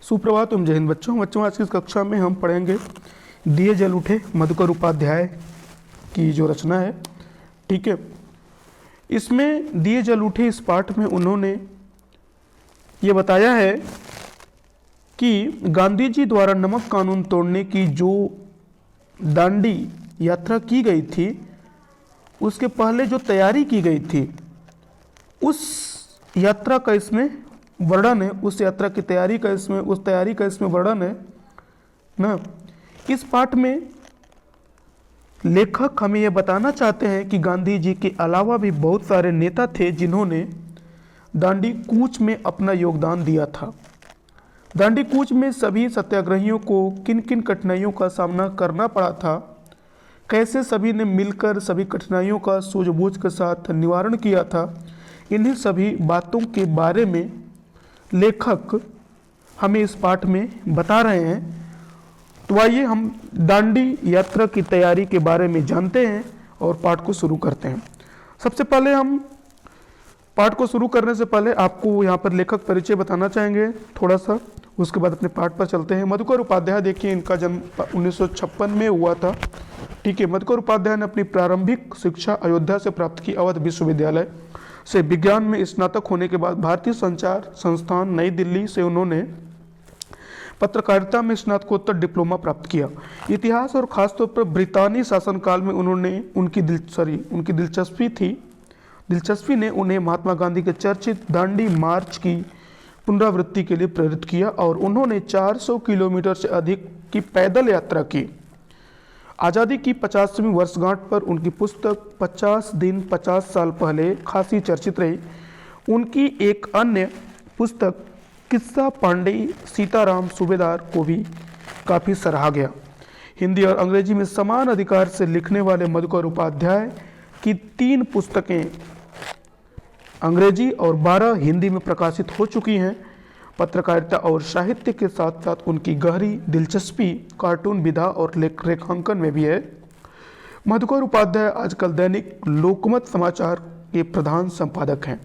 सुप्रभात एवं जय हिंद बच्चों आज की इस कक्षा में हम पढ़ेंगे दिए जल उठे मधुकर उपाध्याय की जो रचना है। ठीक है, इसमें दिए जल उठे इस पाठ में उन्होंने ये बताया है कि गांधी जी द्वारा नमक कानून तोड़ने की जो दांडी यात्रा की गई थी उसके पहले जो तैयारी की गई थी उस यात्रा का इसमें वर्णन है, उस यात्रा की तैयारी का इसमें उस तैयारी का इसमें वर्णन है ना। इस पाठ में लेखक हमें यह बताना चाहते हैं कि गांधी जी के अलावा भी बहुत सारे नेता थे जिन्होंने दांडी कूच में अपना योगदान दिया था। दांडी कूच में सभी सत्याग्रहियों को किन किन कठिनाइयों का सामना करना पड़ा था, कैसे सभी ने मिलकर सभी कठिनाइयों का सूझबूझ के साथ निवारण किया था, इन्हीं सभी बातों के बारे में लेखक हमें इस पाठ में बता रहे हैं। तो आइए हम दांडी यात्रा की तैयारी के बारे में जानते हैं और पाठ को शुरू करते हैं। सबसे पहले हम पाठ को शुरू करने से पहले आपको यहाँ पर लेखक परिचय बताना चाहेंगे थोड़ा सा, उसके बाद अपने पाठ पर चलते हैं। मधुकर उपाध्याय, देखिए इनका जन्म 1956 में हुआ था। ठीक है, मधुकर उपाध्याय ने अपनी प्रारंभिक शिक्षा अयोध्या से प्राप्त की। अवध विश्वविद्यालय से विज्ञान में स्नातक होने के बाद भारतीय संचार संस्थान नई दिल्ली से उन्होंने पत्रकारिता में स्नातकोत्तर डिप्लोमा प्राप्त किया। इतिहास और खासतौर पर ब्रितानी शासनकाल में उनकी दिलचस्पी ने उन्हें महात्मा गांधी के चर्चित दांडी मार्च की पुनरावृत्ति के लिए प्रेरित किया और उन्होंने 400 किलोमीटर से अधिक की पैदल यात्रा की। आज़ादी की 50वीं वर्षगांठ पर उनकी पुस्तक 50 दिन 50 साल पहले खासी चर्चित रही। उनकी एक अन्य पुस्तक किस्सा पांडे सीताराम सूबेदार को भी काफ़ी सराहा गया। हिंदी और अंग्रेजी में समान अधिकार से लिखने वाले मधुकर उपाध्याय की 3 पुस्तकें अंग्रेजी और 12 हिंदी में प्रकाशित हो चुकी हैं। पत्रकारिता और साहित्य के साथ साथ उनकी गहरी दिलचस्पी कार्टून विधा और रेखांकन में भी है। मधुकर उपाध्याय आजकल दैनिक लोकमत समाचार के प्रधान संपादक हैं।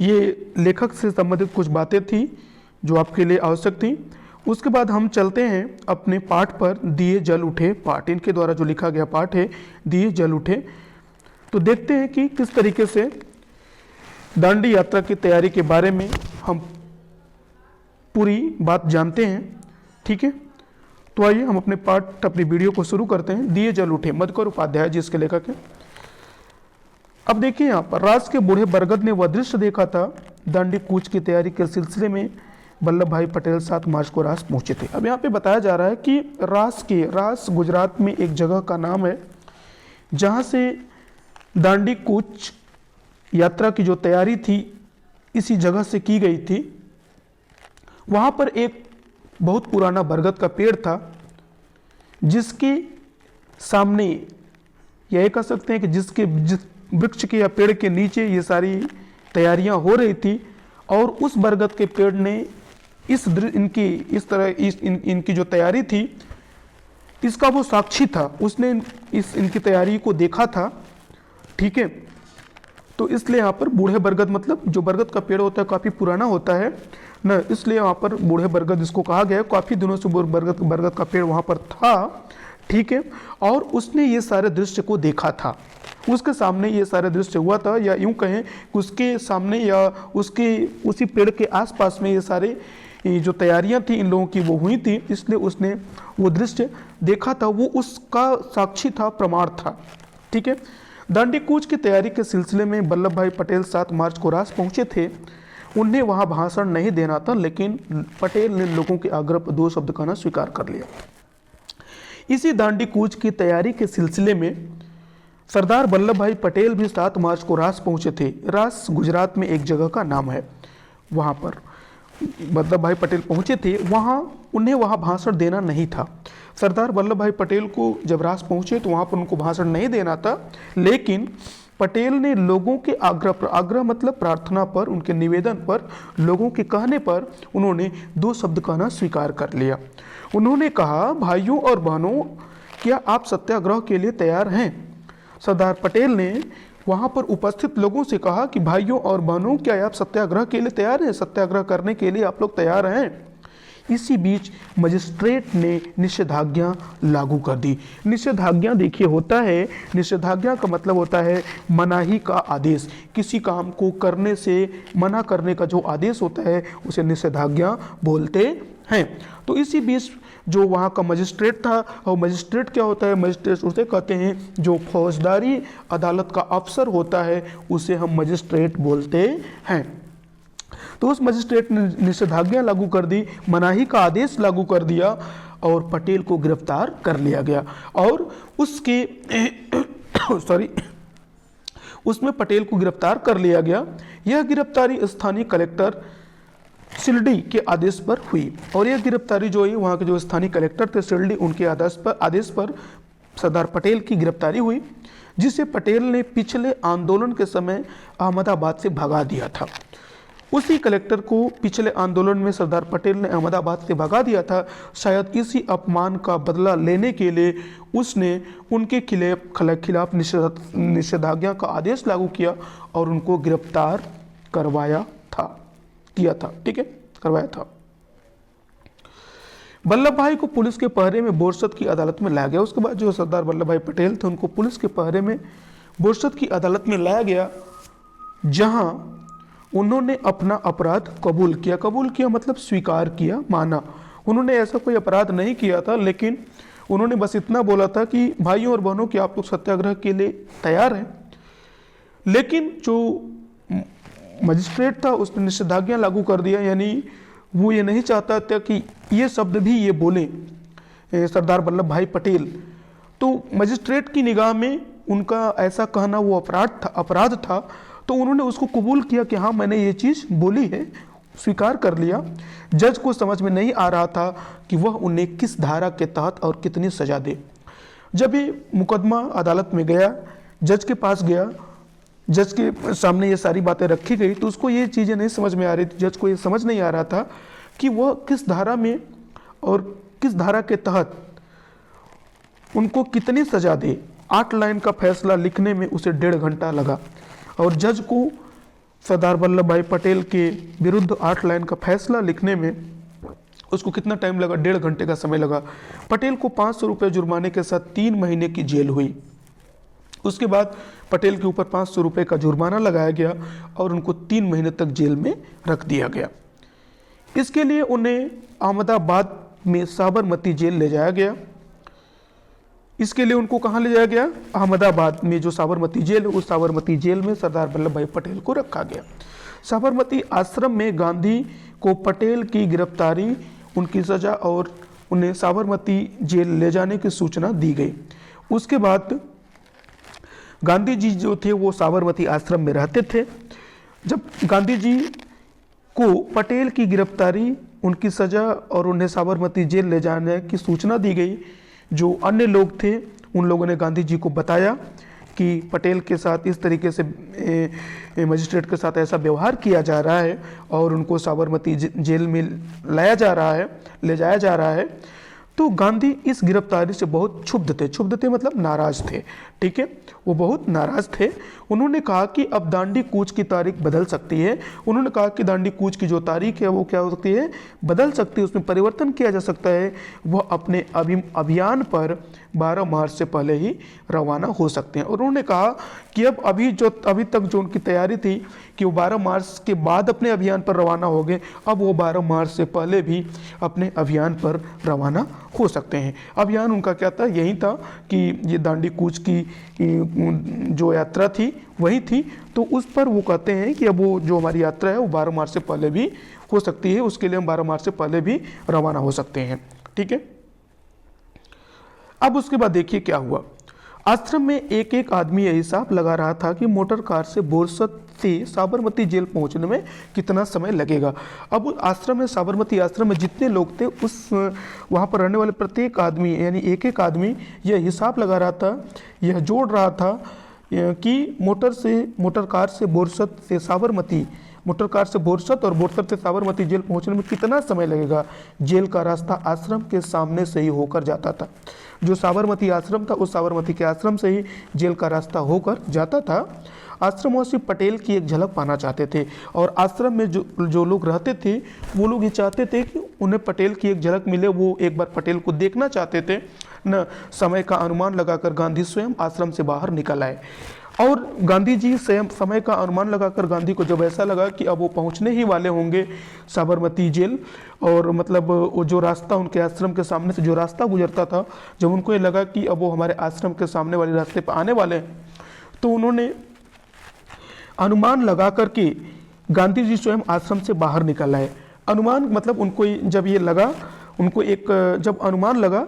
ये लेखक से संबंधित कुछ बातें थी जो आपके लिए आवश्यक थी। उसके बाद हम चलते हैं अपने पाठ पर, दिए जल उठे पाठ, इनके द्वारा जो लिखा गया पाठ है दिए जल उठे। तो देखते हैं कि किस तरीके से दांडी यात्रा की तैयारी के बारे में हम पूरी बात जानते हैं। ठीक है, तो आइए हम अपनी वीडियो को शुरू करते हैं। दिए जल उठे, मधुकर उपाध्याय जिसके लेखक हैं। अब देखिए यहाँ पर राज के बूढ़े बरगद ने वह दृश्य देखा था। दांडी कूच की तैयारी के सिलसिले में वल्लभ भाई पटेल 7 मार्च को रास पहुंचे थे। अब यहाँ पे बताया जा रहा है कि रास गुजरात में एक जगह का नाम है जहाँ से दांडी कूच यात्रा की जो तैयारी थी इसी जगह से की गई थी। वहाँ पर एक बहुत पुराना बरगद का पेड़ था जिसके सामने यह कह सकते हैं कि जिस वृक्ष के या पेड़ के नीचे ये सारी तैयारियां हो रही थी और उस बरगद के पेड़ ने इनकी जो तैयारी थी इसका वो साक्षी था। उसने इनकी तैयारी को देखा था। ठीक है, तो इसलिए यहाँ पर बूढ़े बरगद, मतलब जो बरगद का पेड़ होता है काफ़ी पुराना होता है ना, इसलिए वहाँ पर बूढ़े बरगद इसको कहा गया है। काफ़ी दिनों से बरगद का पेड़ वहाँ पर था। ठीक है, और उसने ये सारे दृश्य को देखा था, उसके सामने ये सारे दृश्य हुआ था, या यूँ कहें कि उसके सामने या उसी पेड़ के आसपास में ये सारे जो तैयारियां थी इन लोगों की वो हुई थी, इसलिए उसने वो दृश्य देखा था, वो उसका साक्षी था, प्रमाण था। ठीक है, दांडी कूच की तैयारी के सिलसिले में वल्लभ भाई पटेल 7 मार्च को रास पहुंचे थे। उन्हें वहां भाषण नहीं देना था, लेकिन पटेल ने लोगों के आग्रह पर 2 शब्द कहना स्वीकार कर लिया। इसी दांडी कूच की तैयारी के सिलसिले में सरदार वल्लभ भाई पटेल भी 7 मार्च को रास पहुंचे थे। रास गुजरात में एक जगह का नाम है। वहां पर वल्लभ भाई पटेल पहुंचे थे। उन्हें वहां भाषण देना नहीं था। सरदार वल्लभ भाई पटेल को जब रास पहुंचे तो वहां पर उनको भाषण नहीं देना था, लेकिन पटेल ने लोगों के आग्रह मतलब प्रार्थना पर, उनके निवेदन पर, लोगों के कहने पर उन्होंने 2 शब्द कहना स्वीकार कर लिया। उन्होंने कहा, भाइयों और बहनों, क्या आप सत्याग्रह के लिए तैयार हैं? सरदार पटेल ने वहाँ पर उपस्थित लोगों से कहा कि भाइयों और बहनों, क्या आप सत्याग्रह के लिए तैयार हैं? सत्याग्रह करने के लिए आप लोग तैयार हैं? इसी बीच मजिस्ट्रेट ने निषेधाज्ञा लागू कर दी। निषेधाज्ञा देखिए होता है, निषेधाज्ञा का मतलब होता है मनाही का आदेश। किसी काम को करने से मना करने का जो आदेश होता है उसे निषेधाज्ञा बोलते हैं। तो इसी बीच जो वहाँ का मजिस्ट्रेट था, और मजिस्ट्रेट क्या होता है, मजिस्ट्रेट उसे कहते हैं जो फौजदारी अदालत का अफसर होता है उसे हम मजिस्ट्रेट बोलते हैं। तो उस मजिस्ट्रेट ने निषेधाज्ञा लागू कर दी, मनाही का आदेश लागू कर दिया और पटेल को गिरफ्तार कर लिया गया। और उसके उसमें पटेल को गिरफ्तार कर लिया गया। यह गिरफ्तारी स्थानीय कलेक्टर शिरडी के आदेश पर हुई, और यह गिरफ्तारी जो है वहाँ के जो स्थानीय कलेक्टर थे शिरडी, उनके आदेश पर सरदार पटेल की गिरफ्तारी हुई, जिसे पटेल ने पिछले आंदोलन के समय अहमदाबाद से भगा दिया था। उसी कलेक्टर को पिछले आंदोलन में सरदार पटेल ने अहमदाबाद से भगा दिया था। शायद इसी अपमान का बदला लेने के लिए उसने उनके खिलाफ निषेधाज्ञा का आदेश लागू किया और उनको गिरफ्तार करवाया था। वल्लभ भाई को पुलिस के पहरे में बोरसद की अदालत में लाया गया। उसके बाद जो सरदार वल्लभ भाई पटेल थे उनको पुलिस के पहरे में बोरसद की अदालत में लाया गया, जहां उन्होंने अपना अपराध कबूल किया मतलब स्वीकार किया, माना। उन्होंने ऐसा कोई अपराध नहीं किया था, लेकिन उन्होंने बस इतना बोला था कि भाइयों और बहनों कि आप लोग सत्याग्रह के लिए तैयार हैं। लेकिन जो मजिस्ट्रेट था उसने निषेधाज्ञा लागू कर दिया, यानी वो ये नहीं चाहता था कि ये शब्द भी ये बोले सरदार वल्लभ भाई पटेल। तो मजिस्ट्रेट की निगाह में उनका ऐसा कहना वो अपराध था, तो उन्होंने उसको कबूल किया कि हाँ मैंने ये चीज़ बोली है, स्वीकार कर लिया। जज को समझ में नहीं आ रहा था कि वह उन्हें किस धारा के तहत और कितनी सज़ा दे। जब ये मुकदमा अदालत में गया, जज के पास गया, जज के सामने ये सारी बातें रखी गई, तो उसको ये चीज़ें नहीं समझ में आ रही थी। जज को ये समझ नहीं आ रहा था कि वह किस धारा में और किस धारा के तहत उनको कितनी सज़ा दे। 8 लाइन का फैसला लिखने में उसे 1.5 घंटा लगा, और जज को सरदार वल्लभ भाई पटेल के विरुद्ध 8 लाइन का फैसला लिखने में उसको कितना टाइम लगा, 1.5 घंटे का समय लगा। पटेल को 500 रुपये जुर्माने के साथ 3 महीने की जेल हुई। उसके बाद पटेल के ऊपर 500 रुपये का जुर्माना लगाया गया और उनको 3 महीने तक जेल में रख दिया गया। इसके लिए उन्हें अहमदाबाद में साबरमती जेल ले जाया गया। इसके लिए उनको कहाँ ले जाया गया? अहमदाबाद में जो साबरमती जेल है, उस साबरमती जेल में सरदार वल्लभ भाई पटेल को रखा गया। साबरमती आश्रम में गांधी को पटेल की गिरफ्तारी, उनकी सजा और उन्हें साबरमती जेल ले जाने की सूचना दी गई। उसके बाद गांधी जी जो थे वो साबरमती आश्रम में रहते थे। जब गांधी जी को पटेल की गिरफ्तारी, उनकी सजा और उन्हें साबरमती जेल ले जाने की सूचना दी गई, जो अन्य लोग थे उन लोगों ने गांधी जी को बताया कि पटेल के साथ इस तरीके से मजिस्ट्रेट के साथ ऐसा व्यवहार किया जा रहा है और उनको साबरमती जेल में ले जाया जा रहा है। तो गांधी इस गिरफ्तारी से बहुत क्षुब्ध थे मतलब नाराज थे। ठीक है, वो बहुत नाराज थे। उन्होंने कहा कि अब दांडी कूच की तारीख बदल सकती है। उन्होंने कहा कि दांडी कूच की जो तारीख है वो क्या हो सकती है, बदल सकती है, उसमें परिवर्तन किया जा सकता है। वह अपने अभियान पर 12 मार्च से पहले ही रवाना हो सकते हैं। और उन्होंने कहा कि अब अभी तक जो उनकी तैयारी थी कि वो 12 मार्च के बाद अपने अभियान पर रवाना हो गए, अब वो 12 मार्च से पहले भी अपने अभियान पर रवाना हो सकते हैं। अभियान उनका क्या था? यही था कि ये दांडी कूच की जो यात्रा थी वही थी। तो उस पर वो कहते हैं कि अब वो जो हमारी यात्रा है वो 12 मार्च से पहले भी हो सकती है, उसके लिए हम 12 मार्च से पहले भी रवाना हो सकते हैं। ठीक है, अब उसके बाद देखिए क्या हुआ। आश्रम में एक एक आदमी यह हिसाब लगा रहा था कि मोटर कार से बोरसद से साबरमती जेल पहुंचने में कितना समय लगेगा। अब आश्रम में, साबरमती आश्रम में जितने लोग थे, उस वहाँ पर रहने वाले प्रत्येक आदमी यानी एक एक आदमी यह हिसाब लगा रहा था, यह जोड़ रहा था कि मोटर कार से बोरसद से साबरमती मोटर कार से बोरसद और बोरसद से साबरमती जेल पहुंचने में कितना समय लगेगा? जेल का रास्ता आश्रम के सामने से ही होकर जाता था। जो साबरमती आश्रम था, उस साबरमती के आश्रम से ही जेल का रास्ता होकर जाता था। आश्रमवासी पटेल की एक झलक पाना चाहते थे और आश्रम में जो लोग रहते थे वो लोग ये चाहते थे कि उन्हें पटेल की एक झलक मिले, वो एक बार पटेल को देखना चाहते थे न। समय का अनुमान लगाकर गांधी स्वयं आश्रम से बाहर निकल आए और गांधी जी स्वयं समय का अनुमान लगाकर गांधी को जब ऐसा लगा कि अब वो पहुंचने ही वाले होंगे साबरमती जेल, और मतलब वो जो रास्ता उनके आश्रम के सामने से जो रास्ता गुजरता था, जब उनको ये लगा कि अब वो हमारे आश्रम के सामने वाले रास्ते पर आने वाले हैं, तो उन्होंने अनुमान लगा करके गांधी जी स्वयं आश्रम से बाहर निकल आए। अनुमान मतलब उनको जब ये लगा, उनको एक जब अनुमान लगा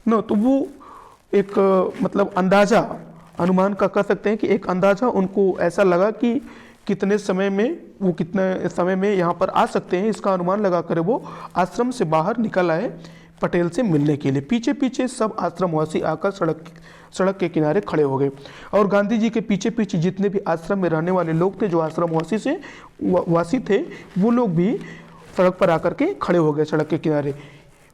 न, तो वो एक मतलब अंदाज़ा, अनुमान का कह सकते हैं कि एक अंदाज़ा उनको ऐसा लगा कि कितने समय में वो कितने समय में यहाँ पर आ सकते हैं, इसका अनुमान लगा कर वो आश्रम से बाहर निकल आए पटेल से मिलने के लिए। पीछे पीछे सब आश्रमवासी आकर सड़क के किनारे खड़े हो गए और गांधी जी के पीछे पीछे जितने भी आश्रम में रहने वाले लोग थे, जो आश्रमवासी वासी थे, वो लोग भी सड़क पर आकर के खड़े हो गए सड़क के किनारे।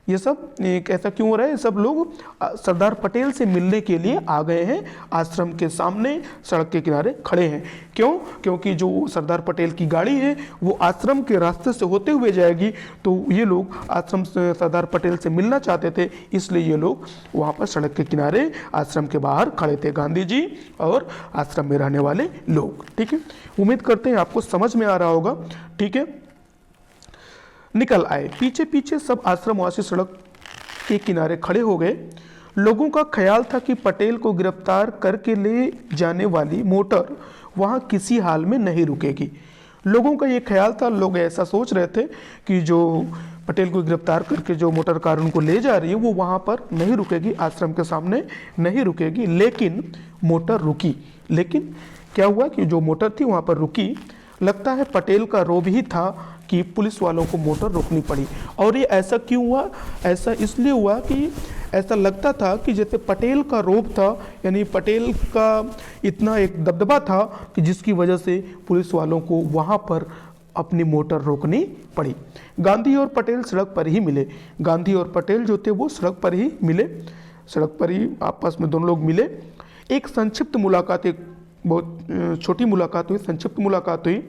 ये सब ऐसा क्यों हो रहा है? सब लोग सरदार पटेल से मिलने के लिए आ गए हैं, आश्रम के सामने सड़क के किनारे खड़े हैं। क्यों? क्योंकि जो सरदार पटेल की गाड़ी है वो आश्रम के रास्ते से होते हुए जाएगी, तो ये लोग आश्रम से सरदार पटेल से मिलना चाहते थे, इसलिए ये लोग वहाँ पर सड़क के किनारे आश्रम के बाहर खड़े थे, गांधी जी और आश्रम में रहने वाले लोग। ठीक है, उम्मीद करते हैं आपको समझ में आ रहा होगा। ठीक है, निकल आए। पीछे पीछे सब आश्रमवासी सड़क के किनारे खड़े हो गए। लोगों का ख्याल था कि पटेल को गिरफ्तार करके ले जाने वाली मोटर वहां किसी हाल में नहीं रुकेगी। लोगों का ये ख्याल था, लोग ऐसा सोच रहे थे कि जो पटेल को गिरफ्तार करके जो मोटर कार उनको ले जा रही है वो वहाँ पर नहीं रुकेगी, आश्रम के सामने नहीं रुकेगी। लेकिन मोटर रुकी। लेकिन क्या हुआ कि जो मोटर थी वहाँ पर रुकी। लगता है पटेल का रोब ही था कि पुलिस वालों को मोटर रोकनी पड़ी। और ये ऐसा क्यों हुआ? ऐसा इसलिए हुआ कि ऐसा लगता था कि जैसे पटेल का रोब था, यानी पटेल का इतना एक दबदबा था कि जिसकी वजह से पुलिस वालों को वहाँ पर अपनी मोटर रोकनी पड़ी। गांधी और पटेल सड़क पर ही मिले। गांधी और पटेल जो थे वो सड़क पर ही मिले, सड़क पर ही आपस में दोनों लोग मिले। एक संक्षिप्त मुलाकात, एक बहुत छोटी मुलाकात हुई, संक्षिप्त मुलाकात हुई,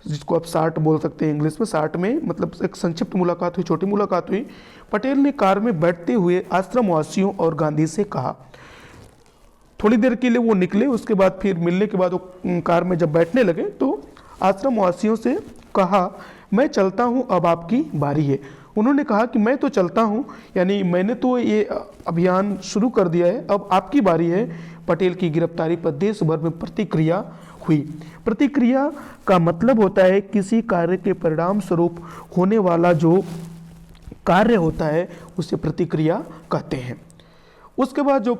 जिसको आप शार्ट बोल सकते हैं इंग्लिश में। शार्ट में मतलब एक संक्षिप्त मुलाकात हुई, छोटी मुलाकात हुई। पटेल ने कार में बैठते हुए आश्रमवासियों और गांधी से कहा। थोड़ी देर के लिए वो निकले, उसके बाद फिर मिलने के बाद वो कार में जब बैठने लगे तो आश्रमवासियों से कहा, मैं चलता हूँ, अब आपकी बारी है। उन्होंने कहा कि मैं तो चलता हूँ, यानी मैंने तो ये अभियान शुरू कर दिया है, अब आपकी बारी है। पटेल की गिरफ्तारी पर देश भर में प्रतिक्रिया हुई। प्रतिक्रिया का मतलब होता है किसी कार्य के परिणाम स्वरूप होने वाला जो कार्य होता है उसे प्रतिक्रिया कहते हैं। उसके बाद जो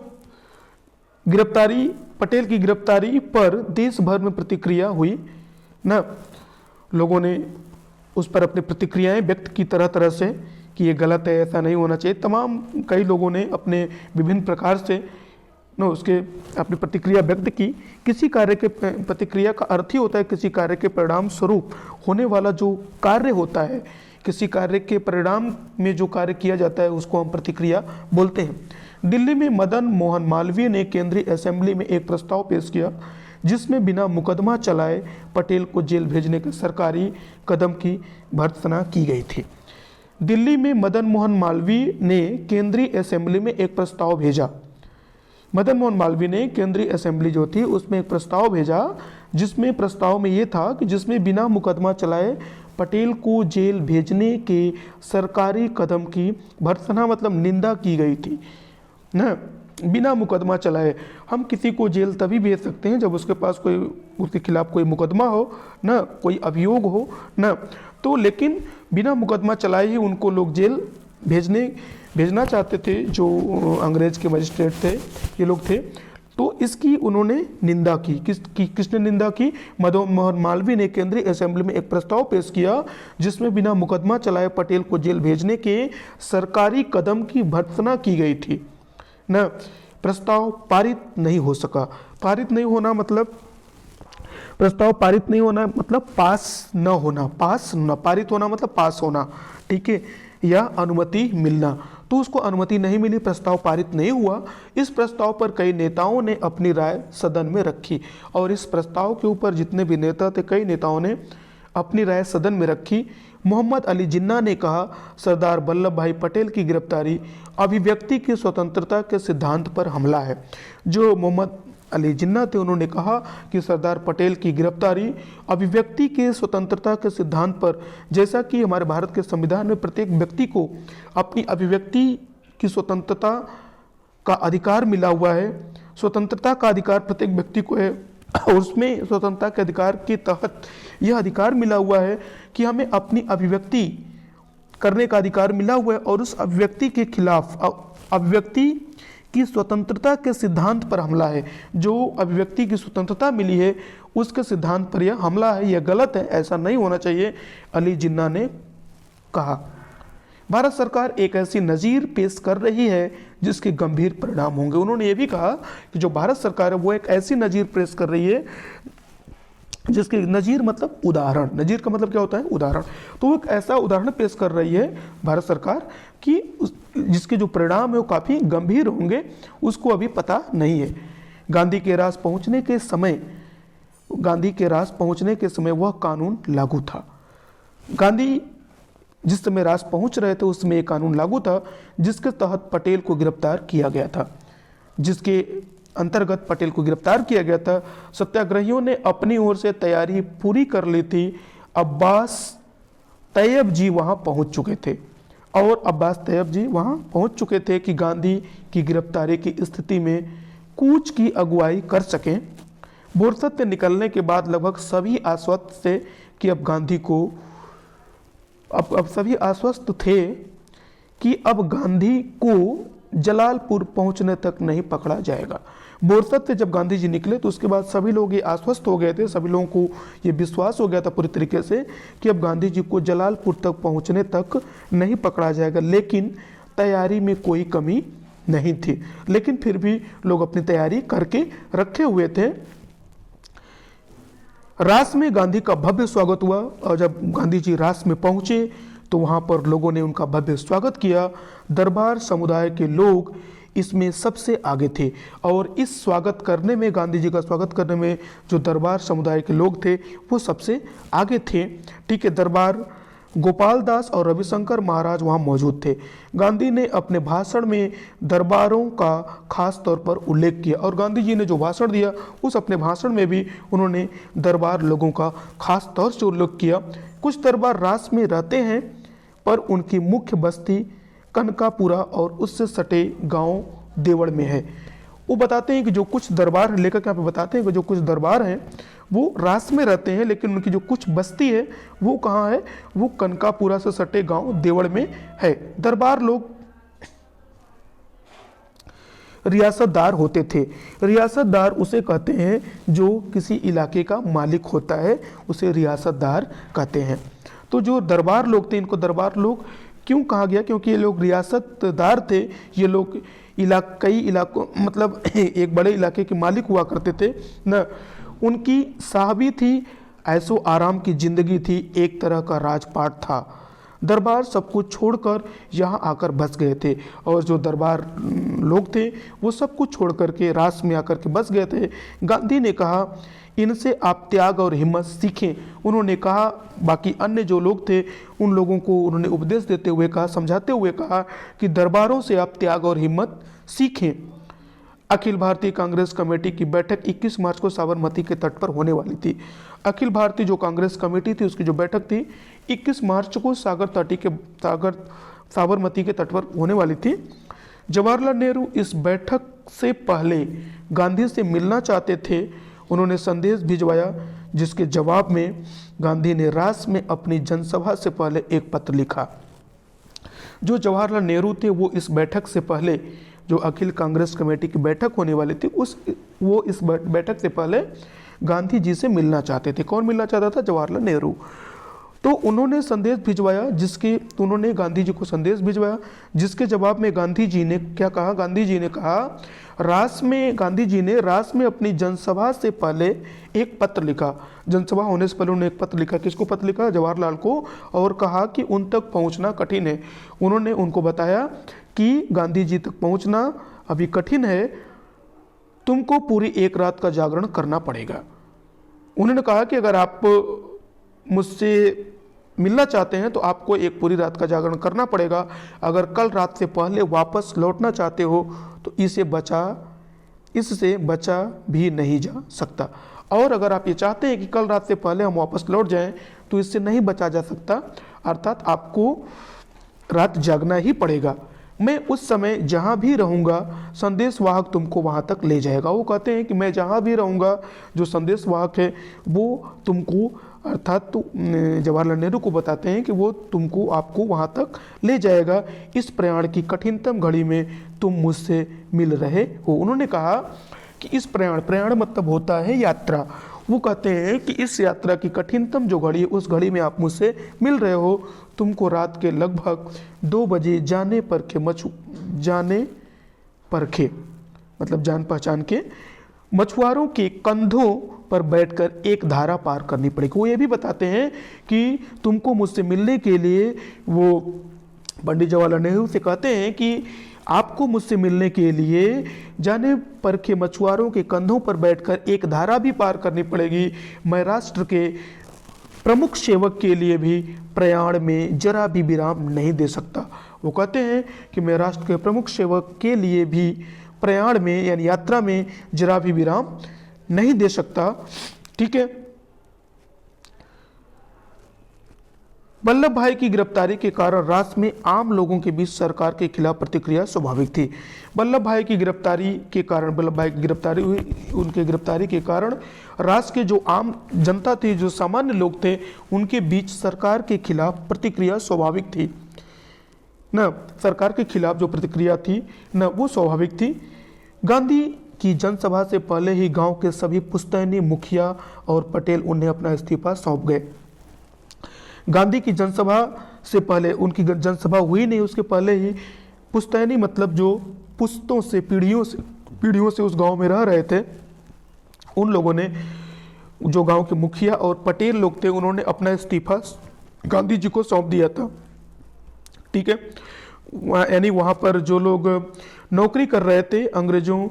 गिरफ्तारी, पटेल की गिरफ्तारी पर देश भर में प्रतिक्रिया हुई ना, लोगों ने उस पर अपनी प्रतिक्रियाएं व्यक्त की तरह तरह से कि ये गलत है, ऐसा नहीं होना चाहिए। तमाम कई लोगों ने अपने विभिन्न प्रकार से न उसके अपनी प्रतिक्रिया व्यक्त की। किसी कार्य के प्रतिक्रिया का अर्थ ही होता है किसी कार्य के परिणाम स्वरूप होने वाला जो कार्य होता है, किसी कार्य के परिणाम में जो कार्य किया जाता है उसको हम प्रतिक्रिया बोलते हैं। दिल्ली में मदन मोहन मालवीय ने केंद्रीय असेंबली में एक प्रस्ताव पेश किया जिसमें बिना मुकदमा चलाए पटेल को जेल भेजने के सरकारी कदम की भर्त्सना की गई थी। दिल्ली में मदन मोहन मालवीय ने केंद्रीय असेंबली में एक प्रस्ताव भेजा। मदन मोहन मालवीय ने केंद्रीय असेंबली जो थी उसमें एक प्रस्ताव भेजा, जिसमें प्रस्ताव में ये था कि जिसमें बिना मुकदमा चलाए पटेल को जेल भेजने के सरकारी कदम की भर्त्सना मतलब निंदा की गई थी ना। बिना मुकदमा चलाए हम किसी को जेल तभी भेज सकते हैं जब उसके पास कोई, उसके खिलाफ कोई मुकदमा हो ना, कोई अभियोग हो ना। तो लेकिन बिना मुकदमा चलाए ही उनको लोग जेल भेजना चाहते थे, जो अंग्रेज के मजिस्ट्रेट थे, ये लोग थे। तो इसकी उन्होंने निंदा की। किसने निंदा की? मदन मोहन मालवीय ने केंद्रीय असेंबली में एक प्रस्ताव पेश किया जिसमें बिना मुकदमा चलाए पटेल को जेल भेजने के सरकारी कदम की भर्त्सना की गई थी ना। प्रस्ताव पारित नहीं हो सका। पारित नहीं होना मतलब प्रस्ताव पारित नहीं होना मतलब पास न होना, पास न, पारित होना मतलब पास होना, ठीक है, या अनुमति मिलना। तो उसको अनुमति नहीं मिली, प्रस्ताव पारित नहीं हुआ। इस प्रस्ताव पर कई नेताओं ने अपनी राय सदन में रखी और इस प्रस्ताव के ऊपर जितने भी नेता थे, कई नेताओं ने अपनी राय सदन में रखी। मोहम्मद अली जिन्ना ने कहा, सरदार वल्लभ भाई पटेल की गिरफ्तारी अभिव्यक्ति की स्वतंत्रता के सिद्धांत पर हमला है। जो मोहम्मद अली जिन्ना थे, उन्होंने कहा कि सरदार पटेल की गिरफ्तारी अभिव्यक्ति के स्वतंत्रता के सिद्धांत पर, जैसा कि हमारे भारत के संविधान में प्रत्येक व्यक्ति को अपनी अभिव्यक्ति की स्वतंत्रता का अधिकार मिला हुआ है, स्वतंत्रता का अधिकार प्रत्येक व्यक्ति को है और उसमें स्वतंत्रता के अधिकार के तहत यह अधिकार मिला हुआ है कि हमें अपनी अभिव्यक्ति करने का अधिकार मिला हुआ है और उस अभिव्यक्ति के खिलाफ अभिव्यक्ति की स्वतंत्रता के सिद्धांत पर हमला है। जो अभिव्यक्ति की स्वतंत्रता मिली है उसके सिद्धांत पर यह हमला है, यह गलत है, ऐसा नहीं होना चाहिए, अली जिन्ना ने कहा। भारत सरकार एक ऐसी नज़ीर पेश कर रही है जिसके गंभीर परिणाम होंगे। उन्होंने ये भी कहा कि जो भारत सरकार है वो एक ऐसी नज़ीर पेश कर रही है जिसके, नज़ीर मतलब उदाहरण, नज़ीर का मतलब क्या होता है, उदाहरण। तो एक ऐसा उदाहरण पेश कर रही है भारत सरकार कि जिसके जो परिणाम है वो काफ़ी गंभीर होंगे, उसको अभी पता नहीं है। गांधी के राज पहुंचने के समय वह कानून लागू था। गांधी जिस समय राज पहुंच रहे थे उस समय एक कानून लागू था जिसके तहत पटेल को गिरफ्तार किया गया था, जिसके अंतर्गत पटेल को गिरफ्तार किया गया था। सत्याग्रहियों ने अपनी ओर से तैयारी पूरी कर ली थी। अब्बास तैयब जी वहां पहुंच चुके थे कि गांधी की गिरफ्तारी की स्थिति में कूच की अगुवाई कर सकें। बोरसद से निकलने के बाद लगभग सभी आश्वस्त थे कि अब गांधी को अब सभी आश्वस्त थे कि अब गांधी को जलालपुर पहुंचने तक नहीं पकड़ा जाएगा। बोरसद से जब गांधी जी निकले तो उसके बाद सभी लोग ये आश्वस्त हो गए थे, सभी लोगों को ये विश्वास हो गया था पूरी तरीके से कि अब गांधी जी को जलालपुर तक पहुंचने तक नहीं पकड़ा जाएगा। लेकिन तैयारी में कोई कमी नहीं थी, लेकिन फिर भी लोग अपनी तैयारी करके रखे हुए थे। रास में गांधी का भव्य स्वागत हुआ और जब गांधी जी रास में पहुंचे तो वहां पर लोगों ने उनका भव्य स्वागत किया। दरबार समुदाय के लोग इसमें सबसे आगे थे और इस स्वागत करने में, गांधी जी का स्वागत करने में जो दरबार समुदाय के लोग थे वो सबसे आगे थे, ठीक है। दरबार गोपाल दास और रविशंकर महाराज वहाँ मौजूद थे। गांधी ने अपने भाषण में दरबारों का खास तौर पर उल्लेख किया और गांधी जी ने जो भाषण दिया उस अपने भाषण में भी उन्होंने दरबार लोगों का खास तौर से उल्लेख किया। कुछ दरबार रास में रहते हैं पर उनकी मुख्य बस्ती कनकापुरा और उससे सटे गांव देवड़ में है। वो बताते हैं कि जो कुछ दरबार, लेखक यहाँ पे बताते हैं कि जो कुछ दरबार हैं वो रास में रहते हैं लेकिन उनकी जो कुछ बस्ती है वो कहाँ है, वो कनकापुरा से सटे गांव देवड़ में है। दरबार लोग रियासतदार होते थे। रियासतदार उसे कहते हैं जो किसी इलाके का मालिक होता है, उसे रियासतदार कहते हैं। तो जो दरबार लोग थे, इनको दरबार लोग क्यों कहा गया, क्योंकि ये लोग रियासतदार थे। ये लोग कई इलाकों, मतलब एक बड़े इलाके के मालिक हुआ करते थे न। उनकी साहबी थी, ऐसो आराम की जिंदगी थी, एक तरह का राजपाट था। दरबार सब कुछ छोड़कर यहाँ आकर बस गए थे और जो दरबार लोग थे वो सब कुछ छोड़ करके रास में आकर के बस गए थे। गांधी ने कहा इनसे आप त्याग और हिम्मत सीखें। उन्होंने कहा, बाकी अन्य जो लोग थे उन लोगों को उन्होंने उपदेश देते हुए कहा, समझाते हुए कहा कि दरबारों से आप त्याग और हिम्मत सीखें। अखिल भारतीय कांग्रेस कमेटी की बैठक 21 मार्च को साबरमती के तट पर होने वाली थी। अखिल भारतीय जो कांग्रेस कमेटी थी उसकी जो बैठक थी 21 मार्च को साबरमती के तट पर होने वाली थी। जवाहरलाल नेहरू इस बैठक से पहले गांधी से मिलना चाहते थे। उन्होंने संदेश भिजवाया जिसके जवाब में गांधी ने रास में अपनी जनसभा से पहले एक पत्र लिखा। जो जवाहरलाल नेहरू थे वो इस बैठक से पहले, जो अखिल कांग्रेस कमेटी की बैठक होने वाली थी वो इस बैठक से पहले गांधी जी से मिलना चाहते थे। कौन मिलना चाहता था? जवाहरलाल नेहरू। तो उन्होंने संदेश भिजवाया, उन्होंने गांधी जी को संदेश भिजवाया, जिसके जवाब में गांधी जी ने क्या कहा? गांधी जी ने कहा, गांधी जी ने रास में अपनी जनसभा से पहले एक पत्र लिखा। जनसभा होने से पहले उन्होंने एक पत्र लिखा। किसको पत्र लिखा? जवाहरलाल को। और कहा कि उन तक पहुंचना कठिन है। उन्होंने उनको बताया कि गांधी जी तक पहुंचना अभी कठिन है, तुमको पूरी एक रात का जागरण करना पड़ेगा। उन्होंने कहा कि अगर आप मुझसे मिलना चाहते हैं तो आपको एक पूरी रात का जागरण करना पड़ेगा। अगर कल रात से पहले वापस लौटना चाहते हो तो इससे बचा भी नहीं जा सकता। और अगर आप ये चाहते हैं कि कल रात से पहले हम वापस लौट जाएं तो इससे नहीं बचा जा सकता, अर्थात आपको रात जागना ही पड़ेगा। मैं उस समय जहाँ भी रहूँगा संदेशवाहक तुमको वहाँ तक ले जाएगा। वो कहते हैं कि मैं जहाँ भी रहूँगा, जो संदेशवाहक है वो तुमको, अर्थात जवाहरलाल नेहरू को बताते हैं कि वो आपको वहाँ तक ले जाएगा। इस प्रयाण की कठिनतम घड़ी में तुम मुझसे मिल रहे हो। उन्होंने कहा कि इस प्रयाण मतलब होता है यात्रा। वो कहते हैं कि इस यात्रा की कठिनतम जो घड़ी है, उस घड़ी में आप मुझसे मिल रहे हो। तुमको रात के लगभग 2 बजे जान पहचान के मछुआरों के कंधों पर बैठकर एक धारा पार करनी पड़ेगी। वो ये भी बताते हैं कि तुमको मुझसे मिलने के लिए, वो पंडित जवाहरलाल नेहरू से कहते हैं कि आपको मुझसे मिलने के लिए जाने परखे मछुआरों के कंधों पर बैठकर एक धारा भी पार करनी पड़ेगी। मैं राष्ट्र के प्रमुख सेवक के लिए भी प्रयाण में जरा भी विराम नहीं दे सकता। वो कहते हैं कि मैं राष्ट्र के प्रमुख सेवक के लिए भी प्रयाण में यानी यात्रा में जरा भी विराम नहीं दे सकता। ठीक है। वल्लभ भाई की गिरफ्तारी के कारण राष्ट्र में आम लोगों के बीच सरकार के खिलाफ प्रतिक्रिया स्वाभाविक थी। वल्लभ भाई की गिरफ्तारी हुई, उनके गिरफ्तारी के कारण राष्ट्र के जो आम जनता थी, जो सामान्य लोग थे, उनके बीच सरकार के खिलाफ प्रतिक्रिया स्वाभाविक थी न। सरकार के खिलाफ जो प्रतिक्रिया थी न, वो स्वाभाविक थी। गांधी की जनसभा से पहले ही गांव के सभी पुश्तैनी मुखिया और पटेल उन्हें अपना इस्तीफा सौंप गए। गांधी की जनसभा से पहले, उनकी जनसभा हुई नहीं, उसके पहले ही पुश्तैनी मतलब जो पुश्तों से पीढ़ियों से उस गांव में रह रहे थे, उन लोगों ने, जो गांव के मुखिया और पटेल लोग थे, उन्होंने अपना इस्तीफा गांधी जी को सौंप दिया था। ठीक है। यानी वहाँ पर जो लोग नौकरी कर रहे थे अंग्रेजों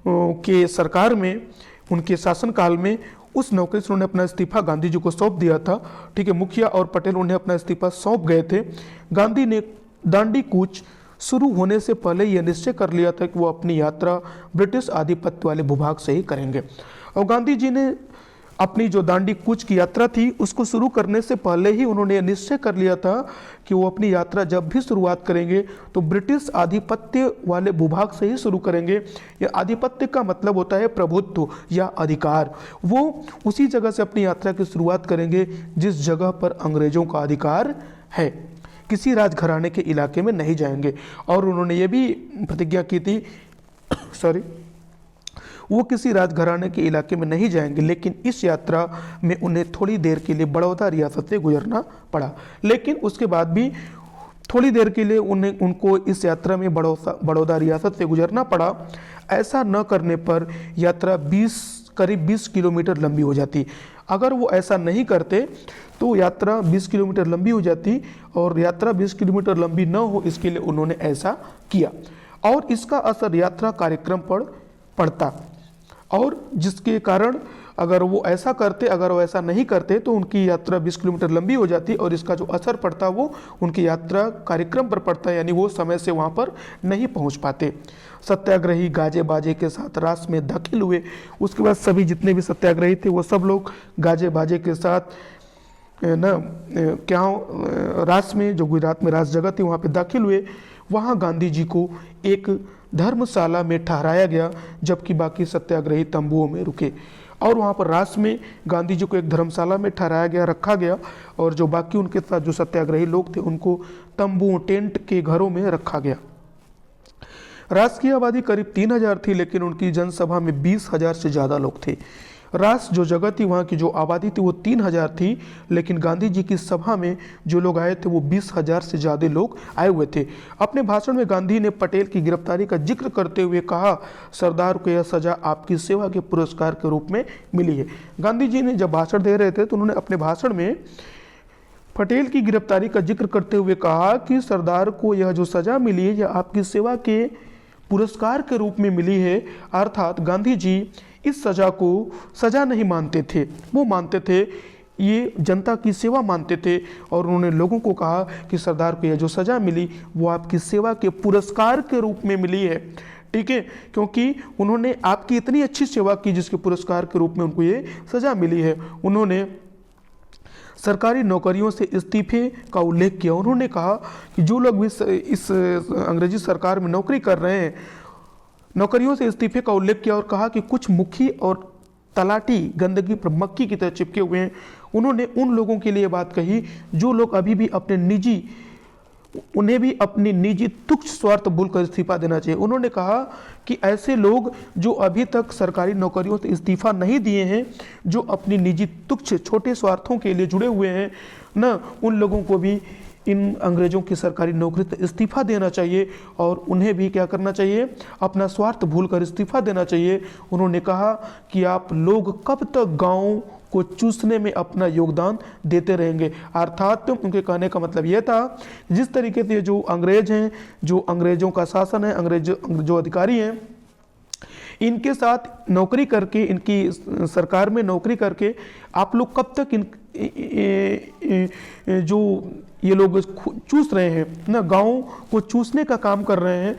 के सरकार में, उनके शासनकाल में, उस नौकरी से उन्होंने अपना इस्तीफा गांधी जी को सौंप दिया था। ठीक है। मुखिया और पटेल उन्हें अपना इस्तीफा सौंप गए थे। गांधी ने दांडी कूच शुरू होने से पहले यह निश्चय कर लिया था कि वो अपनी यात्रा ब्रिटिश आधिपत्य वाले भूभाग से ही करेंगे। और गांधी जी ने अपनी जो दांडी कूच की यात्रा थी, उसको शुरू करने से पहले ही उन्होंने निश्चय कर लिया था कि वो अपनी यात्रा जब भी शुरुआत करेंगे तो ब्रिटिश आधिपत्य वाले भूभाग से ही शुरू करेंगे। या आधिपत्य का मतलब होता है प्रभुत्व या अधिकार। वो उसी जगह से अपनी यात्रा की शुरुआत करेंगे जिस जगह पर अंग्रेजों का अधिकार है। किसी राजघराने के इलाके में नहीं जाएंगे। और उन्होंने ये भी प्रतिज्ञा की थी वो किसी राजघराने के इलाके में नहीं जाएंगे। लेकिन इस यात्रा में उन्हें थोड़ी देर के लिए बड़ौदा रियासत से गुजरना पड़ा। लेकिन उसके बाद भी थोड़ी देर के लिए उनको इस यात्रा में बड़ौदा रियासत से गुजरना पड़ा। ऐसा न करने पर यात्रा करीब 20 किलोमीटर लंबी हो जाती। अगर वो ऐसा नहीं करते तो यात्रा 20 किलोमीटर लंबी हो जाती, और यात्रा 20 किलोमीटर लंबी न हो इसके लिए उन्होंने ऐसा किया। और इसका असर यात्रा कार्यक्रम पर पड़ता, और जिसके कारण अगर वो ऐसा नहीं करते तो उनकी यात्रा 20 किलोमीटर लंबी हो जाती, और इसका जो असर पड़ता वो उनकी यात्रा कार्यक्रम पर पड़ता, यानी वो समय से वहाँ पर नहीं पहुँच पाते। सत्याग्रही गाजे बाजे के साथ रास में दाखिल हुए। उसके बाद सभी जितने भी सत्याग्रही थे वो सब लोग गाजे बाजे के साथ रास में, जो गुजरात में रास जगह थी, वहाँ पे दाखिल हुए। वहाँ गांधी जी को एक धर्मशाला में ठहराया गया, जबकि बाकी सत्याग्रही तंबुओं में रुके। और वहाँ पर रास में गांधी जी को एक धर्मशाला में रखा गया, और जो बाकी उनके साथ जो सत्याग्रही लोग थे उनको तंबुओं, टेंट के घरों में रखा गया। रास की आबादी करीब 3000 थी, लेकिन उनकी जनसभा में 20,000 से ज़्यादा लोग थे। रास जो जगह थी, वहाँ की जो आबादी थी वो 3000 थी, लेकिन गांधी जी की सभा में जो लोग आए थे वो 20,000 से ज़्यादा लोग आए हुए थे। अपने भाषण में गांधी ने पटेल की गिरफ्तारी का जिक्र करते हुए कहा, सरदार को यह सज़ा आपकी सेवा के पुरस्कार के रूप में मिली है। गांधी जी ने जब भाषण दे रहे थे तो उन्होंने अपने भाषण में पटेल की गिरफ्तारी का जिक्र करते हुए कहा कि सरदार को यह जो सज़ा मिली है यह आपकी सेवा के पुरस्कार के रूप में मिली है। अर्थात गांधी जी इस सज़ा को सज़ा नहीं मानते थे, वो मानते थे ये जनता की सेवा मानते थे, और उन्होंने लोगों को कहा कि सरदार को यह जो सज़ा मिली वो आपकी सेवा के पुरस्कार के रूप में मिली है। ठीक है, क्योंकि उन्होंने आपकी इतनी अच्छी सेवा की जिसके पुरस्कार के रूप में उनको ये सज़ा मिली है। उन्होंने सरकारी नौकरियों से इस्तीफे का उल्लेख किया। उन्होंने कहा कि जो लोग भी इस अंग्रेजी सरकार में नौकरी कर रहे हैं, नौकरियों से इस्तीफे का उल्लेख किया और कहा कि कुछ मुखी और तलाटी गंदगी पर मक्खी की तरह चिपके हुए हैं। उन्होंने उन लोगों के लिए बात कही जो लोग अभी भी उन्हें भी अपनी निजी तुच्छ स्वार्थ भूलकर इस्तीफा देना चाहिए। उन्होंने कहा कि ऐसे लोग जो अभी तक सरकारी नौकरियों से इस्तीफा नहीं दिए हैं, जो अपनी निजी तुच्छ छोटे स्वार्थों के लिए जुड़े हुए हैं न, उन लोगों को भी इन अंग्रेजों की सरकारी नौकरी से इस्तीफा देना चाहिए और उन्हें भी क्या करना चाहिए, अपना स्वार्थ भूलकर इस्तीफा देना चाहिए। उन्होंने कहा कि आप लोग कब तक गाँव को चूसने में अपना योगदान देते रहेंगे। अर्थात उनके कहने का मतलब यह था, जिस तरीके से जो अंग्रेज हैं, जो अंग्रेजों का शासन है, अंग्रेज जो अधिकारी हैं, इनके साथ नौकरी करके, इनकी सरकार में नौकरी करके आप लोग कब तक जो ये लोग चूस रहे हैं ना, गाँव को चूसने का काम कर रहे हैं,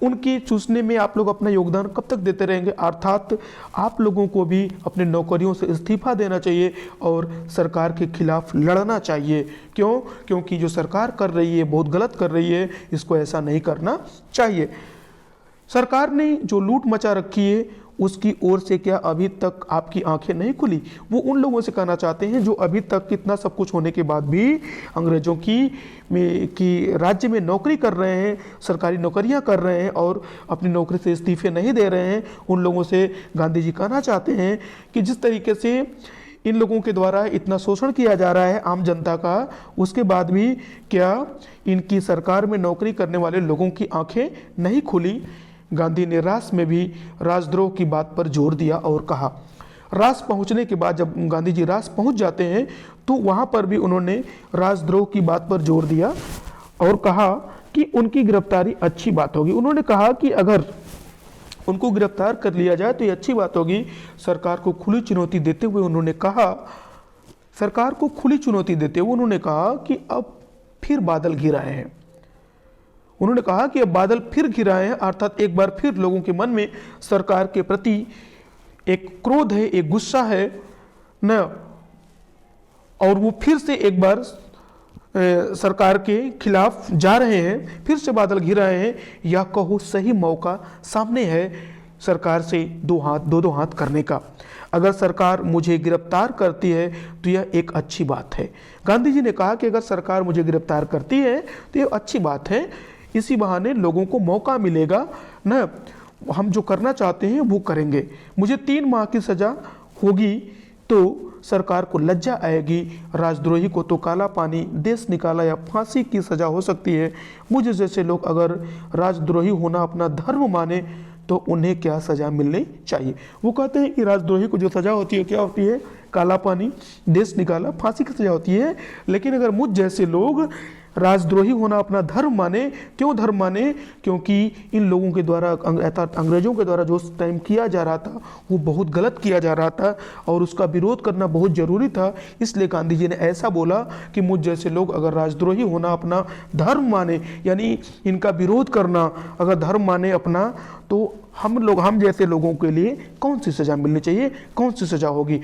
उनकी चूसने में आप लोग अपना योगदान कब तक देते रहेंगे। अर्थात आप लोगों को भी अपने नौकरियों से इस्तीफा देना चाहिए और सरकार के खिलाफ लड़ना चाहिए। क्यों? क्योंकि जो सरकार कर रही है बहुत गलत कर रही है, इसको ऐसा नहीं करना चाहिए। सरकार ने जो लूट मचा रखी है उसकी ओर से क्या अभी तक आपकी आंखें नहीं खुली? वो उन लोगों से कहना चाहते हैं जो अभी तक इतना सब कुछ होने के बाद भी अंग्रेजों की राज्य में नौकरी कर रहे हैं, सरकारी नौकरियां कर रहे हैं और अपनी नौकरी से इस्तीफे नहीं दे रहे हैं। उन लोगों से गांधी जी कहना चाहते हैं कि जिस तरीके से इन लोगों के द्वारा इतना शोषण किया जा रहा है आम जनता का, उसके बाद भी क्या इनकी सरकार में नौकरी करने वाले लोगों की आंखें नहीं खुली? गांधी ने रास में भी राजद्रोह की बात पर जोर दिया और कहा, रास पहुंचने के बाद जब गांधी जी रास पहुंच जाते हैं तो वहां पर भी उन्होंने राजद्रोह की बात पर जोर दिया और कहा कि उनकी गिरफ्तारी अच्छी बात होगी। उन्होंने कहा कि अगर उनको गिरफ्तार कर लिया जाए तो ये अच्छी बात होगी। सरकार को खुली चुनौती देते हुए उन्होंने कहा, सरकार को खुली चुनौती देते हुए उन्होंने कहा कि अब फिर बादल घिर आए हैं। उन्होंने कहा कि अब बादल फिर घिराए हैं, अर्थात एक बार फिर लोगों के मन में सरकार के प्रति एक क्रोध है, एक गुस्सा है न, और वो फिर से एक बार सरकार के खिलाफ जा रहे हैं, फिर से बादल घिर आए हैं। या कहो सही मौका सामने है सरकार से दो हाथ करने का। अगर सरकार मुझे गिरफ्तार करती है तो यह एक अच्छी बात है। गांधी जी ने कहा कि अगर सरकार मुझे गिरफ्तार करती है तो यह अच्छी बात है, इसी बहाने लोगों को मौका मिलेगा न, हम जो करना चाहते हैं वो करेंगे। मुझे 3 माह की सज़ा होगी तो सरकार को लज्जा आएगी, राजद्रोही को तो काला पानी, देश निकाला या फांसी की सज़ा हो सकती है। मुझे जैसे लोग अगर राजद्रोही होना अपना धर्म माने तो उन्हें क्या सज़ा मिलनी चाहिए? वो कहते हैं कि राजद्रोही को जो सज़ा होती है क्या होती है? काला पानी, देश निकाला, फांसी की सज़ा होती है। लेकिन अगर मुझ जैसे लोग राजद्रोही होना अपना धर्म माने, क्यों धर्म माने? क्योंकि इन लोगों के द्वारा, अंग्रेजों के द्वारा जो उस टाइम किया जा रहा था वो बहुत गलत किया जा रहा था और उसका विरोध करना बहुत ज़रूरी था। इसलिए गांधी जी ने ऐसा बोला कि मुझ जैसे लोग अगर राजद्रोही होना अपना धर्म माने, यानी इनका विरोध करना अगर धर्म माने अपना, तो हम जैसे लोगों के लिए कौन सी सज़ा मिलनी चाहिए, कौन सी सज़ा होगी?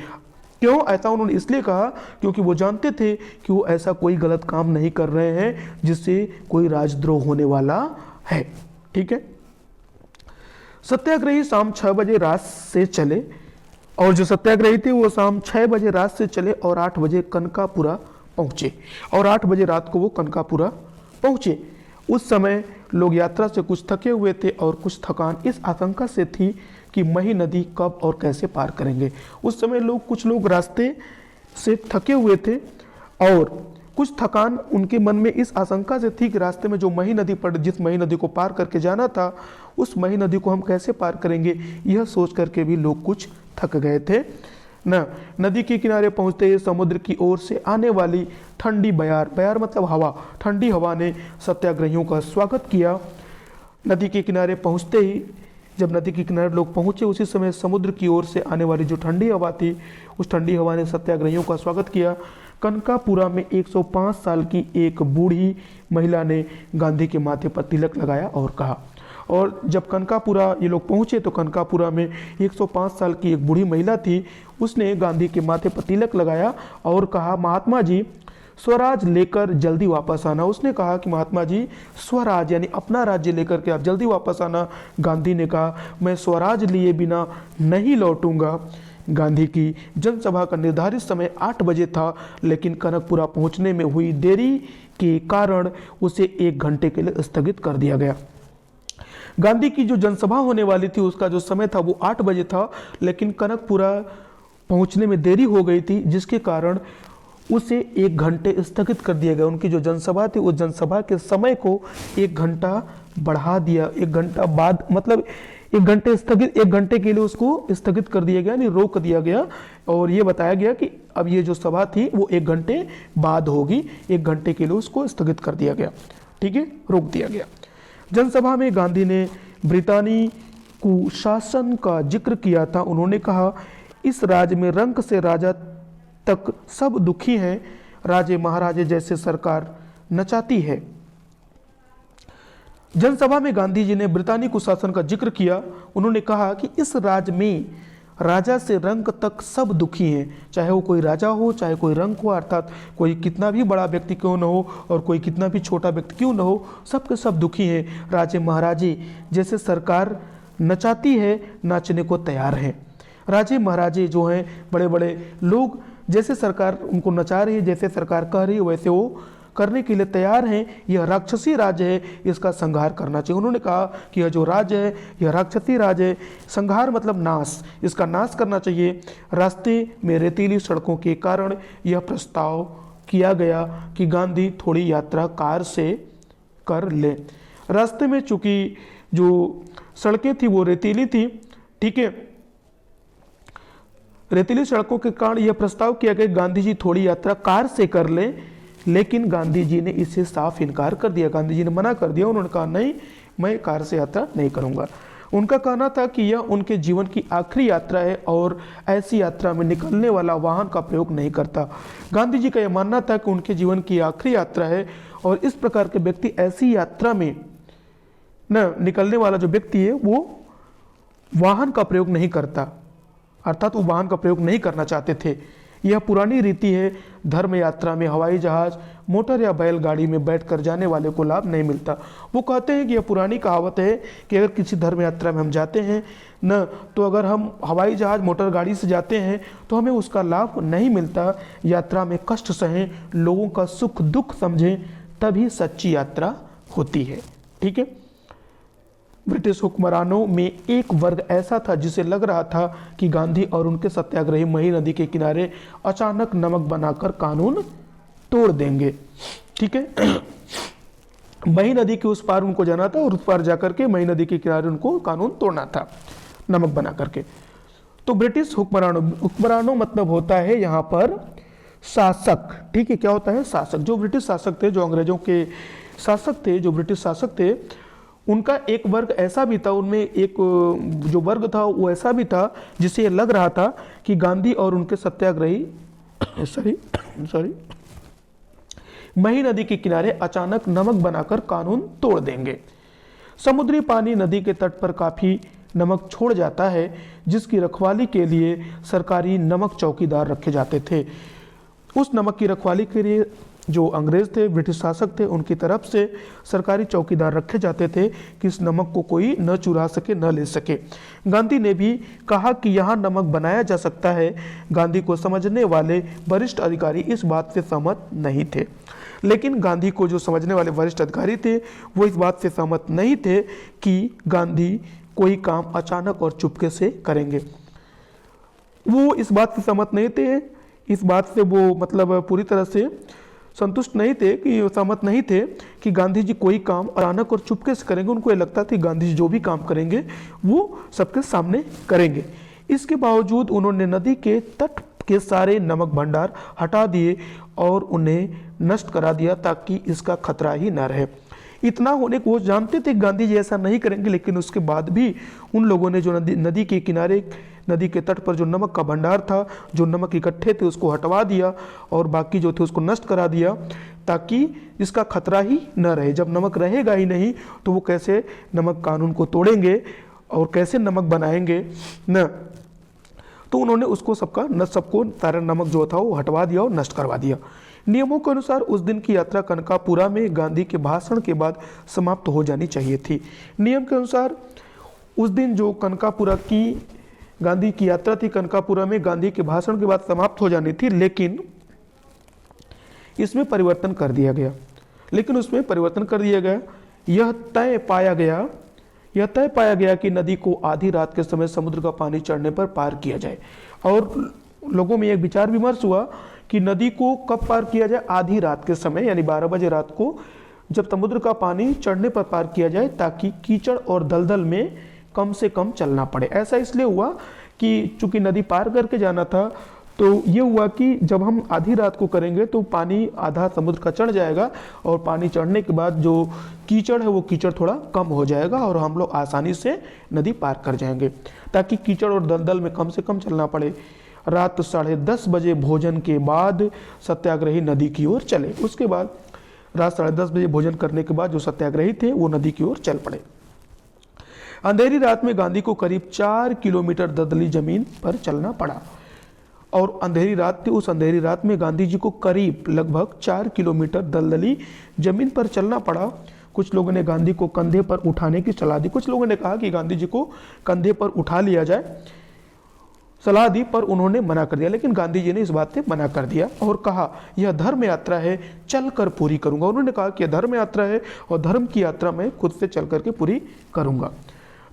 क्यों ऐसा उन्होंने इसलिए कहा क्योंकि वो जानते थे कि वो ऐसा कोई गलत काम नहीं कर रहे हैं जिससे कोई राजद्रोह होने वाला है। ठीक है, सत्याग्रही शाम 6 बजे रात से चले और जो सत्याग्रही थे वो शाम 6 बजे रात से चले और 8 बजे कनकापुरा पहुंचे और 8 बजे रात को वो कनकापुरा पहुंचे। उस समय लोग यात्रा से कुछ थके हुए थे और कुछ थकान इस आशंका से थी कि मही नदी कब और कैसे पार करेंगे। उस समय कुछ लोग रास्ते से थके हुए थे और कुछ थकान उनके मन में इस आशंका से थी कि रास्ते में जो मही नदी पड़, जिस मही नदी को पार करके जाना था, उस मही नदी को हम कैसे पार करेंगे, यह सोच करके भी लोग कुछ थक गए थे न। नदी के किनारे पहुंचते ही समुद्र की ओर से आने वाली ठंडी बयार, बयार मतलब हवा, ठंडी हवा ने सत्याग्रहियों का स्वागत किया। नदी के किनारे पहुंचते ही, जब नदी के किनारे लोग पहुंचे, उसी समय समुद्र की ओर से आने वाली जो ठंडी हवा थी, उस ठंडी हवा ने सत्याग्रहियों का स्वागत किया। कनकापुरा में 105 साल की एक बूढ़ी महिला ने गांधी के माथे पर तिलक लगाया और कहा, और जब कनकापुरा ये लोग पहुंचे तो कनकापुरा में 105 साल की एक बूढ़ी महिला थी, उसने गांधी के माथे पर तिलक लगाया और कहा, महात्मा जी स्वराज लेकर जल्दी वापस आना। उसने कहा कि महात्मा जी स्वराज यानी अपना राज्य लेकर के आप जल्दी वापस आना। गांधी ने कहा, मैं स्वराज लिए बिना नहीं लौटूंगा। गांधी की जनसभा का निर्धारित समय 8 बजे था, लेकिन कनकपुरा पहुंचने में हुई देरी के कारण उसे 1 घंटे के लिए स्थगित कर दिया गया। गांधी की जो जनसभा होने वाली थी उसका जो समय था वो 8 बजे था, लेकिन कनकपुरा पहुंचने में देरी हो गई थी, जिसके कारण उसे 1 घंटे स्थगित कर दिया गया। उनकी जो जनसभा थी उस जनसभा के समय को 1 घंटा बढ़ा दिया, 1 घंटा बाद, मतलब 1 घंटे के लिए उसको स्थगित कर दिया गया, यानी रोक दिया गया। और ये बताया गया कि अब ये जो सभा थी वो 1 घंटे बाद होगी, 1 घंटे के लिए उसको स्थगित कर दिया गया, ठीक है, रोक दिया गया। जनसभा में गांधी ने ब्रिटानी कुशासन का जिक्र किया था। उन्होंने कहा, इस राज्य में रंक से राजा तक सब दुखी हैं, राजे महाराजे जैसे सरकार नचाती है। जनसभा में गांधी जी ने ब्रिटानी कुशासन का जिक्र किया। उन्होंने कहा कि इस राज्य में राजा से रंक तक सब दुखी हैं, चाहे वो कोई राजा हो, चाहे कोई रंक हो, अर्थात कोई कितना भी बड़ा व्यक्ति क्यों न हो और कोई कितना भी छोटा व्यक्ति क्यों न हो, सबके सब दुखी हैं। राजे महाराजे जैसे सरकार नचाती है, नाचने को तैयार हैं। राजे महाराजे जो हैं, बड़े बड़े लोग जैसे सरकार उनको नचा रही है, जैसे सरकार कह रही है, वैसे वो करने के लिए तैयार हैं। यह राक्षसी राज्य है, इसका संहार करना चाहिए। उन्होंने कहा कि यह जो राज्य है यह राक्षसी राज्य है, संहार मतलब नाश, इसका नाश करना चाहिए। रास्ते में रेतीली सड़कों के कारण यह प्रस्ताव किया गया कि गांधी थोड़ी यात्रा कार से कर ले। रास्ते में चूंकि जो सड़कें थी वो रेतीली थी, ठीक है, रेतीली सड़कों के कारण यह प्रस्ताव किया गया गांधी जी थोड़ी यात्रा कार से कर ले, लेकिन गांधी जी ने इसे साफ इनकार कर दिया। गांधी जी ने मना कर दिया। उन्होंने कहा, नहीं, मैं कार से यात्रा नहीं करूंगा। उनका कहना था कि यह उनके जीवन की आखिरी यात्रा है और ऐसी यात्रा में निकलने वाला वाहन का प्रयोग नहीं करता। गांधी जी का यह मानना था कि उनके जीवन की आखिरी यात्रा है और इस प्रकार के व्यक्ति ऐसी यात्रा में न निकलने वाला जो व्यक्ति है वो वाहन का प्रयोग नहीं करता, अर्थात वो वाहन का प्रयोग नहीं करना चाहते थे। यह पुरानी रीति है। धर्म यात्रा में हवाई जहाज, मोटर या बैलगाड़ी में बैठकर जाने वाले को लाभ नहीं मिलता। वो कहते हैं कि यह पुरानी कहावत है कि अगर किसी धर्म यात्रा में हम जाते हैं न, तो अगर हम हवाई जहाज, मोटर गाड़ी से जाते हैं तो हमें उसका लाभ नहीं मिलता। यात्रा में कष्ट सहें, लोगों का सुख दुख समझें, तभी सच्ची यात्रा होती है, ठीक है। ब्रिटिश हुक्मरानों में एक वर्ग ऐसा था जिसे लग रहा था कि गांधी और उनके सत्याग्रही मही नदी के किनारे अचानक नमक बनाकर कानून तोड़ देंगे, ठीक है। मही नदी के उस पार उनको जाना था और उस पार जाकर के मही नदी के किनारे उनको कानून तोड़ना था नमक बना करके। तो ब्रिटिश हुक्मरानों मतलब होता है यहाँ पर शासक, ठीक है। क्या होता है? शासक। जो ब्रिटिश शासक थे, जो अंग्रेजों के शासक थे, जो ब्रिटिश शासक थे, उनका एक वर्ग ऐसा भी था, उनमें एक जो वर्ग था वो ऐसा भी था जिसे ये लग रहा था कि गांधी और उनके सत्याग्रही मही नदी के किनारे अचानक नमक बनाकर कानून तोड़ देंगे। समुद्री पानी नदी के तट पर काफी नमक छोड़ जाता है, जिसकी रखवाली के लिए सरकारी नमक चौकीदार रखे जाते थे। उस नमक की रखवाली के लिए जो अंग्रेज थे, ब्रिटिश शासक थे, उनकी तरफ से सरकारी चौकीदार रखे जाते थे कि इस नमक को कोई न चुरा सके, न ले सके। गांधी ने भी कहा कि यहाँ नमक बनाया जा सकता है। गांधी को समझने वाले वरिष्ठ अधिकारी इस बात से सहमत नहीं थे, लेकिन गांधी को जो समझने वाले वरिष्ठ अधिकारी थे वो इस बात से सहमत नहीं थे कि गांधी कोई काम अचानक और चुपके से करेंगे। वो इस बात से सहमत नहीं थे, इस बात से वो मतलब पूरी तरह से संतुष्ट नहीं थे, कि सहमत नहीं थे कि गांधी जी कोई काम अचानक और चुपके से करेंगे। उनको ये लगता था कि गांधी जी जो भी काम करेंगे वो सबके सामने करेंगे। इसके बावजूद उन्होंने नदी के तट के सारे नमक भंडार हटा दिए और उन्हें नष्ट करा दिया ताकि इसका खतरा ही न रहे। इतना होने को वो जानते थे गांधी जी ऐसा नहीं करेंगे, लेकिन उसके बाद भी उन लोगों ने जो नदी के किनारे, नदी के तट पर जो नमक का भंडार था, जो नमक इकट्ठे थे, उसको हटवा दिया और बाकी जो थे उसको नष्ट करा दिया ताकि इसका खतरा ही न रहे। जब नमक रहेगा ही नहीं तो वो कैसे नमक कानून को तोड़ेंगे और कैसे नमक बनाएंगे न। तो उन्होंने उसको सबको सारा नमक जो था वो हटवा दिया और नष्ट करवा दिया। नियमों के अनुसार उस दिन की यात्रा कनकापुरा में गांधी के भाषण के बाद समाप्त हो जानी चाहिए थी। नियम के अनुसार उस दिन जो कनकापुरा की गांधी की यात्रा थी, कनकापुरा में गांधी के भाषण के बाद समाप्त हो जानी थी, लेकिन इसमें परिवर्तन कर दिया गया। यह तय पाया गया कि नदी को आधी रात के समय समुद्र का पानी चढ़ने पर पार किया जाए। और लोगों में एक विचार विमर्श हुआ कि नदी को कब पार किया जाए, आधी रात के समय यानी 12 बजे रात को, जब समुद्र का पानी चढ़ने पर पार किया जाए ताकि कीचड़ और दलदल में कम से कम चलना पड़े। ऐसा इसलिए हुआ कि चूंकि नदी पार करके जाना था, तो ये हुआ कि जब हम आधी रात को करेंगे तो पानी आधा समुद्र का चढ़ जाएगा और पानी चढ़ने के बाद जो कीचड़ है वो कीचड़ थोड़ा कम हो जाएगा और हम लोग आसानी से नदी पार कर जाएंगे, ताकि कीचड़ और दलदल में कम से कम चलना पड़े। रात 10:30 बजे भोजन के बाद सत्याग्रही नदी की ओर चले। उसके बाद रात 10:30 बजे भोजन करने के बाद जो सत्याग्रही थे वो नदी की ओर चल पड़े। अंधेरी रात में गांधी को करीब 4 किलोमीटर दलदली जमीन पर चलना पड़ा और अंधेरी रात थी, उस अंधेरी रात में गांधी जी को करीब लगभग 4 किलोमीटर दलदली जमीन पर चलना पड़ा। कुछ लोगों ने गांधी को कंधे पर उठाने की सलाह दी, कुछ लोगों ने कहा कि गांधी जी को कंधे पर उठा लिया जाए, सलाह दी, पर उन्होंने मना कर दिया। लेकिन गांधी जी ने इस बात से मना कर दिया और कहा यह धर्म यात्रा है, चलकर पूरी करूंगा। उन्होंने कहा कि यह धर्म यात्रा है और धर्म की यात्रा मैं खुद से चल करके पूरी करूंगा।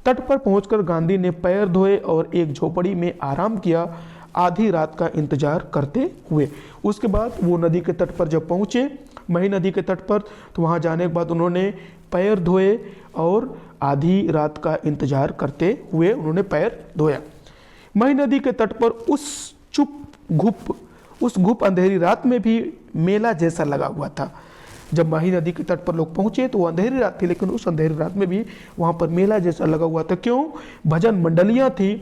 तट पर पहुंचकर गांधी ने पैर धोए और एक झोपड़ी में आराम किया, आधी रात का इंतजार करते हुए। उसके बाद वो नदी के तट पर जब पहुंचे, मही नदी के तट पर, तो वहां जाने के बाद उन्होंने पैर धोए और आधी रात का इंतजार करते हुए उन्होंने पैर धोया। मही नदी के तट पर उस घुप अंधेरी रात में भी मेला जैसा लगा हुआ था। जब मही नदी के तट पर लोग पहुंचे तो वो अंधेरी रात थी, लेकिन उस अंधेरी रात में भी वहां पर मेला जैसा लगा हुआ था। क्यों? भजन मंडलियां थी,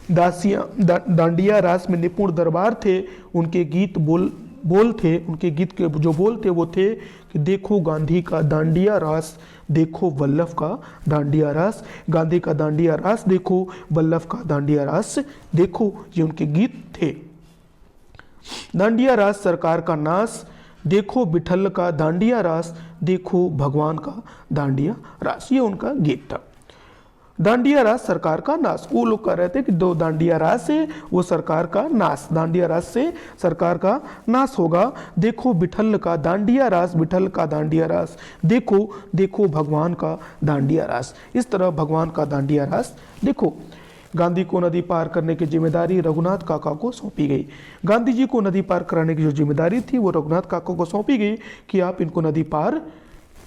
दांडिया रास में निपुण दरबार थे, उनके गीत बोल थे, उनके गीत के जो बोल थे वो थे कि देखो गांधी का दांडिया रास, देखो वल्लभ का दांडिया रास, गांधी का दांडिया रास देखो, वल्लभ का दांडिया रास देखो, ये उनके गीत थे। दांडिया रास सरकार का नाश, देखो बिठल का दांडिया रास, देखो भगवान का दांडिया रास, ये उनका गीत था। दांडिया रास सरकार का नाश, वो लोग कह रहे थे कि दो दांडिया रास से वो सरकार का नाश, दांडिया रास से सरकार का नाश होगा। देखो बिठल का दांडिया रास, बिठल का दांडिया रास देखो, देखो भगवान का दांडिया रास, इस तरह भगवान का दांडिया रास देखो। गांधी को नदी पार करने की जिम्मेदारी रघुनाथ काका को सौंपी गई। गांधी जी को नदी पार कराने की जो जिम्मेदारी थी वो रघुनाथ काका को सौंपी गई कि आप इनको नदी पार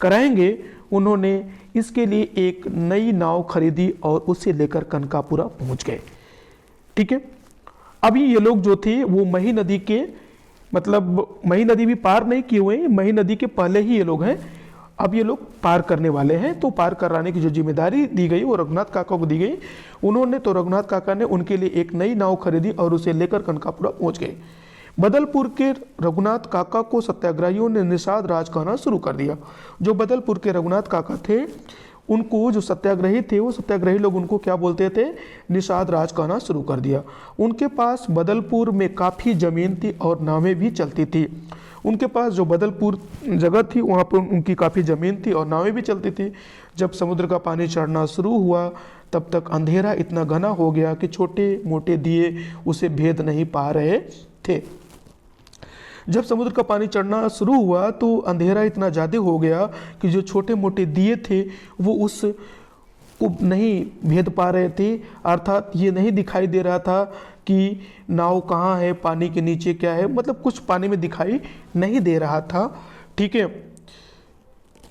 कराएंगे। उन्होंने इसके लिए एक नई नाव खरीदी और उसे लेकर कनकापुरा पहुंच गए। ठीक है, अभी ये लोग जो थे वो मही नदी के, मतलब मही नदी भी पार नहीं किए हुए, मही नदी के पहले ही ये लोग हैं। अब ये लोग पार करने वाले हैं, तो पार कराने की जो जिम्मेदारी दी गई वो रघुनाथ काका को दी गई। उन्होंने तो रघुनाथ काका ने उनके लिए एक नई नाव खरीदी और उसे लेकर कनकापुरा पहुंच गए। बदलपुर के रघुनाथ काका को सत्याग्रहियों ने निषाद राज कहना शुरू कर दिया। जो बदलपुर के रघुनाथ काका थे, उनको जो सत्याग्रही थे, वो सत्याग्रही लोग उनको क्या बोलते थे? निषाद राज कहना शुरू कर दिया। उनके पास बदलपुर में काफ़ी ज़मीन थी और नावें भी चलती थी। उनके पास जो बदलपुर जगह थी वहाँ पर उनकी काफ़ी ज़मीन थी और नावें भी चलती थी। जब समुद्र का पानी चढ़ना शुरू हुआ तब तक अंधेरा इतना घना हो गया कि छोटे मोटे दिए उसे भेद नहीं पा रहे थे। जब समुद्र का पानी चढ़ना शुरू हुआ तो अंधेरा इतना ज़्यादा हो गया कि जो छोटे मोटे दिए थे वो को नहीं भेद पा रहे थे, अर्थात ये नहीं दिखाई दे रहा था कि नाव कहाँ है, पानी के नीचे क्या है, मतलब कुछ पानी में दिखाई नहीं दे रहा था। ठीक है,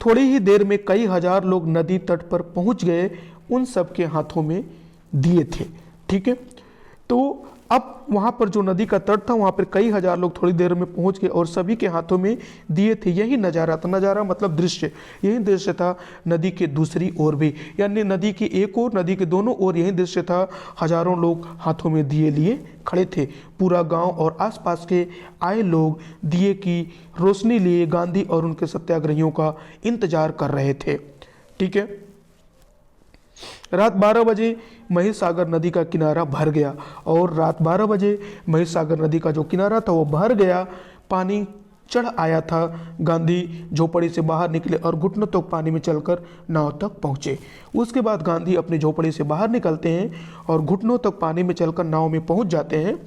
थोड़ी ही देर में कई हजार लोग नदी तट पर पहुंच गए, उन सब के हाथों में दिए थे। ठीक है, तो अब वहाँ पर जो नदी का तट था वहाँ पर कई हजार लोग थोड़ी देर में पहुँच गए और सभी के हाथों में दिए थे। यही नज़ारा था, नज़ारा मतलब दृश्य, यही दृश्य था नदी के दूसरी ओर भी, यानी नदी की एक ओर, नदी के दोनों ओर यही दृश्य था। हजारों लोग हाथों में दिए लिए खड़े थे। पूरा गांव और आसपास के आए लोग दिए की रोशनी लिए गांधी और उनके सत्याग्रहियों का इंतजार कर रहे थे। ठीक है, रात 12 बजे महिसागर नदी का किनारा भर गया और रात 12 बजे महिसागर नदी का जो किनारा था वो भर गया, पानी चढ़ आया था। गांधी झोपड़ी से बाहर निकले और घुटनों तक पानी में चलकर नाव तक पहुंचे। उसके बाद गांधी अपनी झोपड़ी से बाहर निकलते हैं और घुटनों तक पानी में चलकर नाव में पहुंच जाते हैं।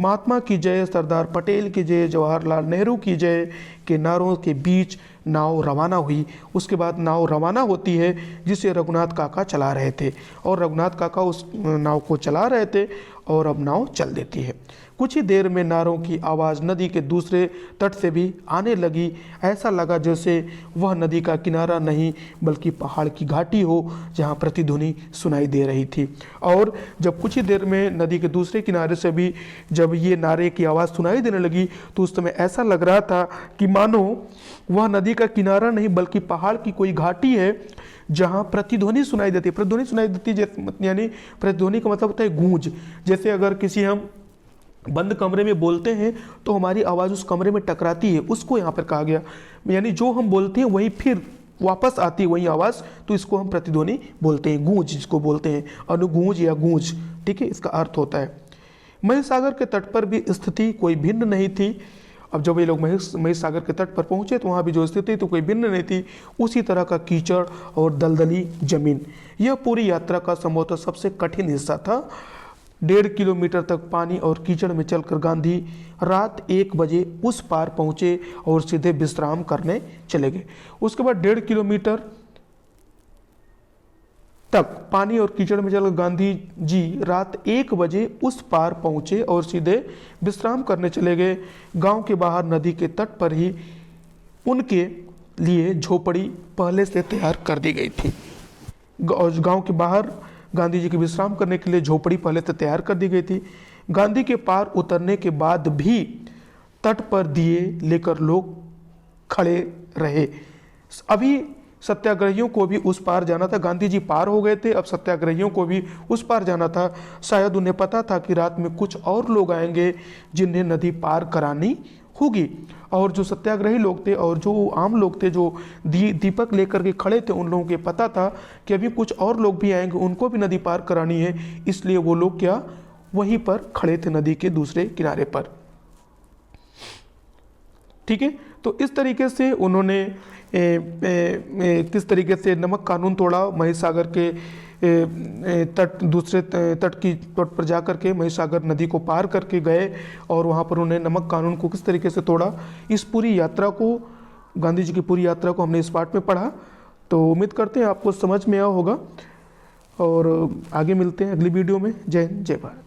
महात्मा की जय, सरदार पटेल की जय, जवाहरलाल नेहरू की जय के नारों के बीच नाव रवाना हुई। उसके बाद नाव रवाना होती है जिसे रघुनाथ काका चला रहे थे और रघुनाथ काका उस नाव को चला रहे थे और अब नाव चल देती है। कुछ ही देर में नारों की आवाज़ नदी के दूसरे तट से भी आने लगी। ऐसा लगा जैसे वह नदी का किनारा नहीं बल्कि पहाड़ की घाटी हो जहाँ प्रतिध्वनि सुनाई दे रही थी। और जब कुछ ही देर में नदी के दूसरे किनारे से भी जब ये नारे की आवाज़ सुनाई देने लगी तो उस समय ऐसा लग रहा था कि मानो वह नदी का किनारा नहीं बल्कि पहाड़ की कोई घाटी है जहाँ प्रतिध्वनि सुनाई देती। प्रतिध्वनि सुनाई देती यानी प्रतिध्वनि का मतलब होता है गूंज। जैसे अगर किसी हम बंद कमरे में बोलते हैं तो हमारी आवाज़ उस कमरे में टकराती है, उसको यहाँ पर कहा गया, यानी जो हम बोलते हैं वही फिर वापस आती है वही आवाज़, तो इसको हम प्रतिध्वनि बोलते हैं, गूंज जिसको बोलते हैं, अनुगूंज या गूंज। ठीक है, इसका अर्थ होता है। महिसागर के तट पर भी स्थिति कोई भिन्न नहीं थी। अब जब ये लोग महिसागर के तट पर पहुंचे तो वहाँ भी जो स्थिति तो कोई भिन्न नहीं थी, उसी तरह का कीचड़ और दलदली जमीन। यह पूरी यात्रा का संभवतः सबसे कठिन हिस्सा था। 1.5 किलोमीटर तक पानी और कीचड़ में चलकर गांधी रात 1 बजे उस पार पहुंचे और सीधे विश्राम करने चले गए। उसके बाद 1.5 किलोमीटर तक पानी और कीचड़ में चलकर गांधी जी रात 1 बजे उस पार पहुंचे और सीधे विश्राम करने चले गए। गांव के बाहर नदी के तट पर ही उनके लिए झोपड़ी पहले से तैयार कर दी गई थी। गांव के बाहर गांधी जी के विश्राम करने के लिए झोपड़ी पहले से तैयार कर दी गई थी। गांधी के पार उतरने के बाद भी तट पर दिए लेकर लोग खड़े रहे। अभी सत्याग्रहियों को भी उस पार जाना था। गांधी जी पार हो गए थे, अब सत्याग्रहियों को भी उस पार जाना था। शायद उन्हें पता था कि रात में कुछ और लोग आएंगे जिन्हें नदी पार करानी होगी। और जो सत्याग्रही लोग थे और जो आम लोग थे जो दीपक लेकर के खड़े थे, उन लोगों के पता था कि अभी कुछ और लोग भी आएंगे, उनको भी नदी पार करानी है। इसलिए वो लोग क्या वहीं पर खड़े थे नदी के दूसरे किनारे पर। ठीक है, तो इस तरीके से उन्होंने किस तरीके से नमक कानून तोड़ा। महिसागर के तट दूसरे तट पर जाकर के महिसागर नदी को पार करके गए और वहाँ पर उन्होंने नमक कानून को किस तरीके से तोड़ा। इस पूरी यात्रा को, गांधी जी की पूरी यात्रा को हमने इस पार्ट में पढ़ा। तो उम्मीद करते हैं आपको समझ में आया होगा और आगे मिलते हैं अगली वीडियो में। जय हिंद, जय भारत।